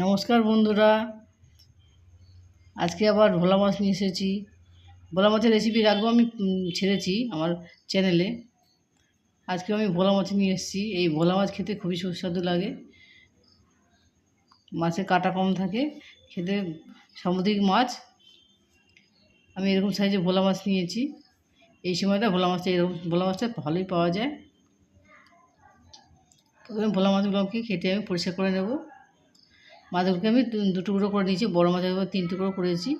নমস্কার বন্ধুরা, আজকে আবার ভোলা মাছ নিয়ে এসেছি। ভোলা মাছের রেসিপি রাখবো আমি ছেড়েছি আমার চ্যানেলে। আজকে আমি ভোলা মাছ নিয়ে এসেছি। এই ভোলা মাছ খেতে খুবই সুস্বাদু লাগে, মাছে কাঁটা কম থাকে, খেতে সামুদ্রিক মাছ। আমি এরকম সাইজে ভোলা মাছ নিয়েছি। এই সময়টা ভোলা মাছটা এরকম ভোলা মাছটা ভালোই পাওয়া যায়। প্রথমে ভোলা মাছগুলোকে কেটে আমি পরিষ্কার করে নেব। মাছগুলোকে আমি দু টুকরো করে নিয়েছি, বড় মাছের 3 টুকরো করেছি।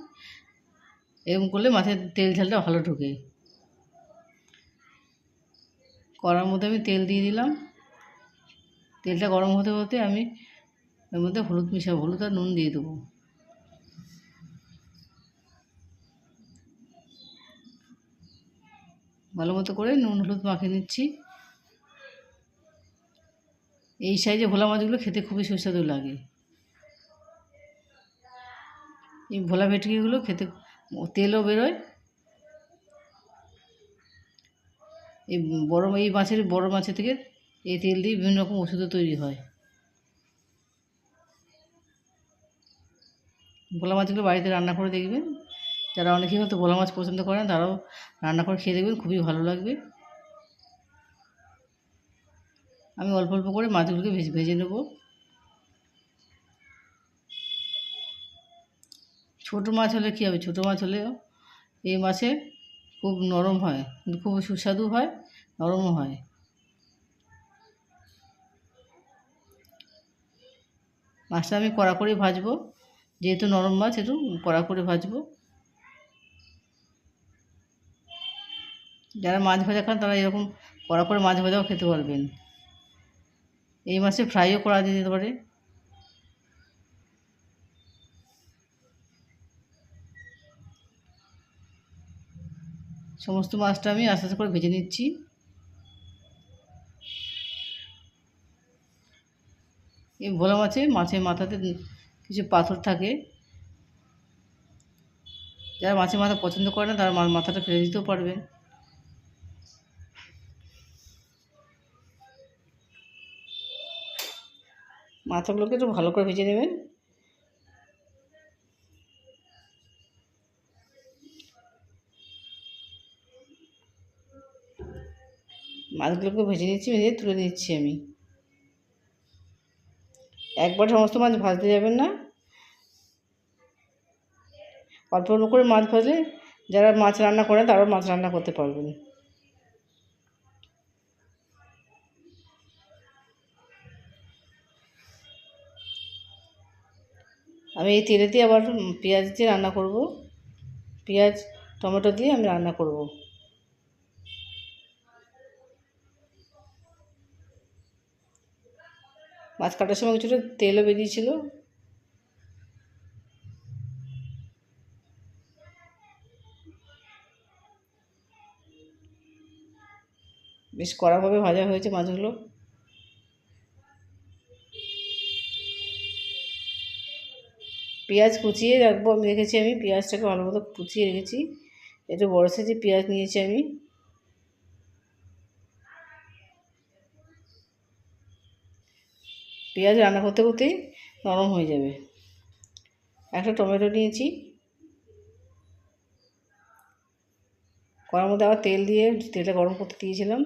এরকম করলে মাছের তেল ঝালটা ভালো ঢোকে। কড়ার মধ্যে আমি তেল দিয়ে দিলাম। তেলটা গরম হতে হতে আমি এর মধ্যে হলুদ মিশাবো, হলুদ আর নুন দিয়ে দেবো। ভালো মতো করে নুন হলুদ মাখিয়ে নিচ্ছি। এই সাইজে ভোলা মাছগুলো খেতে খুবই সুস্বাদু লাগে। এই ভোলা ভেটকিগুলো খেতে তেলও বেরোয়। এই বড় মাছের থেকে এই তেল দিয়ে বিভিন্ন রকম ওষুধও তৈরি হয়। ভোলা মাছগুলো বাড়িতে রান্না করে দেখবেন। যারা অনেকেই হয়তো ভোলা মাছ পছন্দ করেন, তারাও রান্না করে খেয়ে দেখবেন, খুবই ভালো লাগবে। আমি অল্প অল্প করে মাছগুলোকে ভেজে নেব। ছোটো মাছ হলে কী হবে, ছোটো মাছ হলেও এই মাছে খুব নরম হয়, কিন্তু খুব সুস্বাদু হয়, নরমও হয়। মাছটা আমি কড়া করে ভাজবো, যেহেতু নরম মাছ একটু কড়া করে ভাজবো। যারা মাছ ভাজা খান তারা এরকম কড়া করে মাছ ভাজাও খেতে পারবেন। এই মাছে ফ্রাইও করা যেতে পারে। সমস্ত মাছটা আমি আস্তে আস্তে করে ভেজে নিচ্ছি। এই ভোলা মাছের মাথাতে কিছু পাথর থাকে। যারা মাছের মাথা পছন্দ করে না, তারা মাথাটা ফেলে দিতেও পারবেন। মাথাগুলোকে একটু ভালো করে ভেজে নেবেন। মাছগুলোকে ভেজে ভেজে তুলে নিচ্ছি আমি। একবার সমস্ত মাছ ভাজতে যাবেন না, অল্প অল্প করে মাছ ভাজলে যারা মাছ রান্না করেন তারাও মাছ রান্না করতে পারবেন। আমি এই তেলেতে আবার পেঁয়াজ দিয়ে রান্না করব। পেঁয়াজ টমেটো দিয়ে আমি রান্না করব। মাছ কাটার সময় কিছুটা তেলও বেরিয়েছিল। বেশ কড়াভাবে ভাজা হয়েছে মাছগুলো। পেঁয়াজ কুচিয়ে রাখবো, আমি রেখেছি, আমি পেঁয়াজটাকে ভালো মতো কুচিয়ে রেখেছি। একটু বড় সাইজের পেঁয়াজ নিয়েছি আমি। পেঁয়াজ রান্না করতে করতেই নরম হয়ে যাবে। একটা টমেটো নিয়েছি। কড়ার মধ্যে আবার তেল দিয়ে তেলটা গরম করতে দিয়েছিলাম,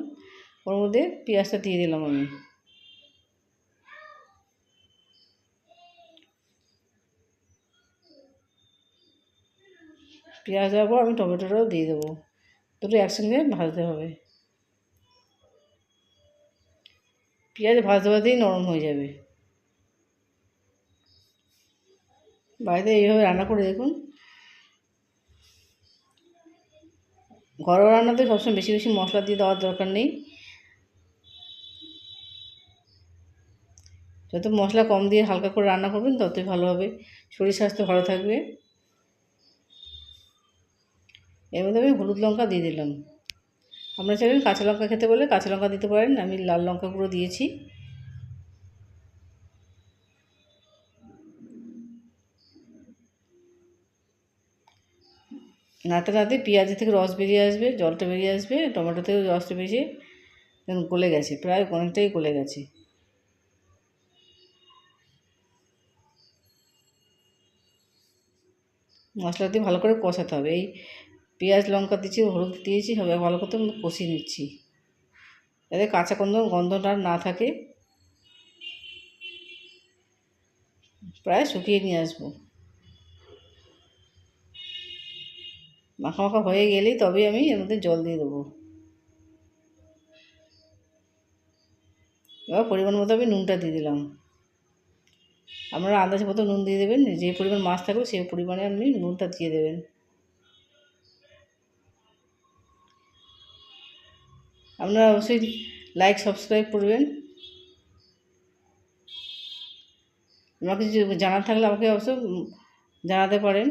ওর মধ্যে পেঁয়াজটা দিয়ে দিলাম আমি। পেঁয়াজ দেওয়ার পর আমি টমেটোটাও দিয়ে দেবো। দুটো একসঙ্গে ভাজতে হবে। পেঁয়াজ ভাজতে ভাজতেই নরম হয়ে যাবে। বাড়িতে এইভাবে রান্না করে দেখুন। ঘরোয়া রান্নাতে সবসময় বেশি বেশি মশলা দিয়ে দেওয়ার দরকার নেই। যত মশলা কম দিয়ে হালকা করে রান্না করবেন ততই ভালো হবে, শরীর স্বাস্থ্য ভালো থাকবে। এর মধ্যে আমি হলুদ লঙ্কা দিয়ে দিলাম। আপনারা চাইবেন কাঁচা লঙ্কা খেতে বলে কাঁচা লঙ্কা দিতে পারেন, আমি লাল লঙ্কা গুঁড়ো দিয়েছি। নাড়তে নাড়তে পেঁয়াজ থেকে রস বেরিয়ে আসবে, জলটা বেরিয়ে আসবে, টমেটো থেকেও রসটা বেরিয়ে গলে গেছে, প্রায় অনেকটাই গলে গেছে। মশলা দিয়ে ভালো করে কষাতে হবে। এই পেঁয়াজ লঙ্কা দিয়েছি, হলুদ দিয়েছি, সব ভালো করে কষিয়ে নিচ্ছি যাতে কাঁচা গন্ধটা না থাকে। প্রায় শুকিয়ে নিয়ে আসবো। মাখা মাখা হয়ে গেলেই তবে আমি এর মধ্যে জল দিয়ে দেবো। এবার পরিমাণ মতো আমি নুনটা দিয়ে দিলাম। আপনারা আন্দাজ মতো নুন দিয়ে দেবেন, যে পরিমাণ মাছ থাকবে সেই পরিমাণে আপনি নুনটা দিয়ে দেবেন। আপনারা অবশ্যই লাইক সাবস্ক্রাইব করবেন। আমাকে কিছু জানার থাকলে আমাকে অবশ্যই জানাতে পারেন।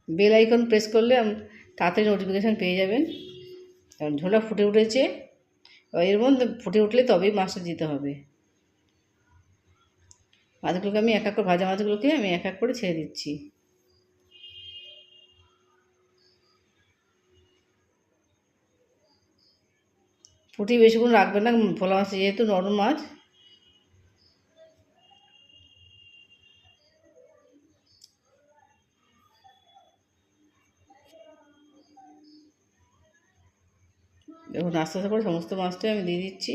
বেল আইকন প্রেস করলে তাড়াতাড়ি নোটিফিকেশান পেয়ে যাবেন। কারণ ঝোলটা ফুটে উঠেছে, এর মধ্যে ফুটে উঠলে তবেই মাছটা দিতে হবে। মাছগুলোকে আমি এক এক করে, ভাজা মাছগুলোকে আমি এক এক করে ছেড়ে দিচ্ছি। ফুটিয়ে বেশিক্ষণ রাখবেন না, ভোলা মাছ যেহেতু নরম মাছ। দেখুন আস্তে আস্তে করে সমস্ত মাছটাই আমি দিয়ে দিচ্ছি।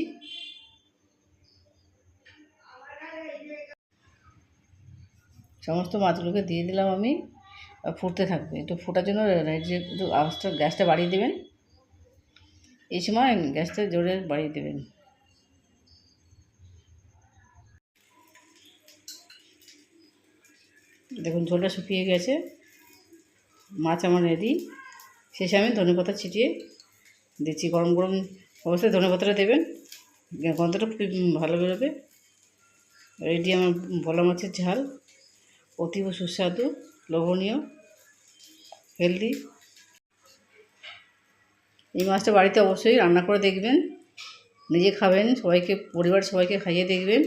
সমস্ত মাছগুলোকে দিয়ে দিলাম আমি। ফুটতে থাকবে, একটু ফোটার জন্য যে একটু আওয়াজটা, গ্যাসটা বাড়িয়ে দেবেন। এই সময় গ্যাসটা জোরে বাড়িয়ে দেবেন। দেখুন ঝোলটা শুকিয়ে গেছে, মাছ আমার রেডি। শেষে আমি ধনেপাতা ছিটিয়ে দিচ্ছি। গরম গরম অবশ্যই ধনেপাতাটা দেবেন, গন্ধটা খুব ভালো বেরোবে। রেডি আমার ভোলা মাছের ঝাল, অতীব সুস্বাদু, লোভনীয়, হেলদি। এই মাছটা বাড়িতে অবশ্যই রান্না করে দেখবেন, নিজে খাবেন, সবাইকে, পরিবার সবাইকে খাইয়ে দেখবেন।